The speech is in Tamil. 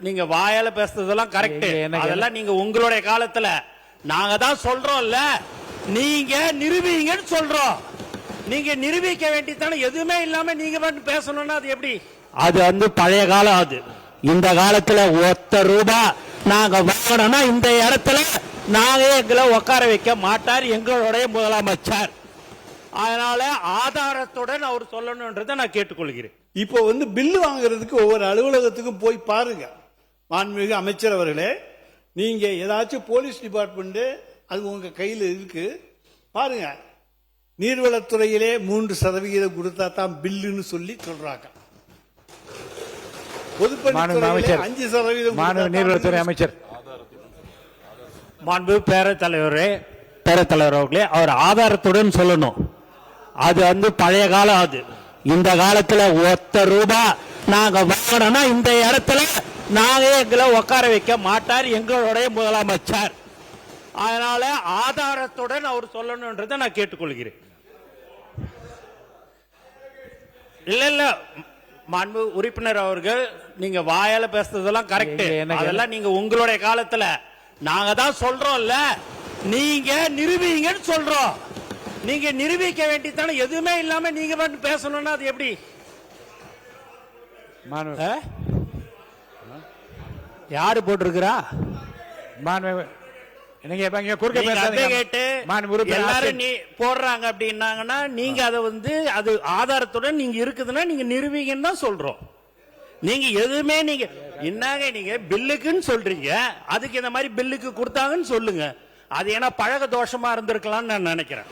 நீங்க வாயால பேசுறதெல்லாம் கரெக்ட். அதெல்லாம் நீங்க உங்களுடைய காலத்துல நாங்க தான் சொல்றோம்ல, நீங்க நிரூபிங்கன்னு சொல்றோம். நீங்க நிரூபிக்க வேண்டியதானே. எதுவுமே இல்லாம நீங்க மட்டும் பேசணும்னா அது எப்படி? அது வந்து பழைய காலம். அது இந்த காலத்துல ₹1 நாங்க வாங்கணும்னா இந்த இடத்துல நாங்க எங்களை உட்கார வைக்க மாட்டார் எங்களுடைய முதலமைச்சர். அதனால ஆதாரத்துடன் அவர் சொல்லணும்ன்றதை நான் கேட்டுக்கொள்கிறேன். இப்போ வந்து பில்லு வாங்குறதுக்கு ஒவ்வொரு அலுவலகத்துக்கும் போய் பாருங்க. மாண்புமிகு அமைச்சர் அவர்களே, நீங்க ஏதாச்சும் போலீஸ் டிபார்ட்மெண்ட் அது உங்க கையில் இருக்கு பாருங்க. நீர்வளத்துறையிலே 3% கொடுத்தா தான் பில்லுன்னு சொல்லி சொல்றாங்க. பொதுப்பணித்துறையிலே 5% நீர்வளத்துறை அமைச்சர் மாண்பு பேரத்தலைவர் அவர்களே, அவர் ஆதாரத்துடன் சொல்லணும். அது வந்து பழைய காலம். அது இந்த காலத்துல ₹1 நாங்க வாங்கணும்னா இந்த இடத்துல நாங்க எங்களை உட்கார வைக்க மாட்டார் எங்களுடைய முதலமைச்சர். அதனால ஆதாரத்துடன் அவர் சொல்லணும்ன்றதை நான் கேட்டுக்கொள்கிறேன். இல்ல மாண்பு உறுப்பினர் அவர்கள், நீங்க வாயால பேசுறதெல்லாம் கரெக்ட். அதெல்லாம் நீங்க உங்களுடைய காலத்துல நாங்க தான் சொல்றோம்ல, நீங்க நிரூபிங்கன்னு சொல்றோம். நீங்க நிரூபிக்க வேண்டியதானே. எதுவுமே இல்லாம நீங்க மட்டும் பேசணும்னா அது எப்படி? யாரு போட்டிருக்கிறா? எல்லாரும் நீ போடுறாங்க அப்படின்னாங்கன்னா நீங்க அதை வந்து அது ஆதாரத்துடன் நீங்க இருக்குதுன்னா நீங்க நிரூபிங்கன்னு தான் சொல்றோம். நீங்க எதுவுமே நீங்க என்னங்க நீங்க பில்லுக்குன்னு சொல்றீங்க, அதுக்கு இந்த மாதிரி பில்லுக்கு கொடுத்தாங்கன்னு சொல்லுங்க. அது ஏன்னா பழக தோஷமா இருந்திருக்கலாம்னு நான் நினைக்கிறேன்.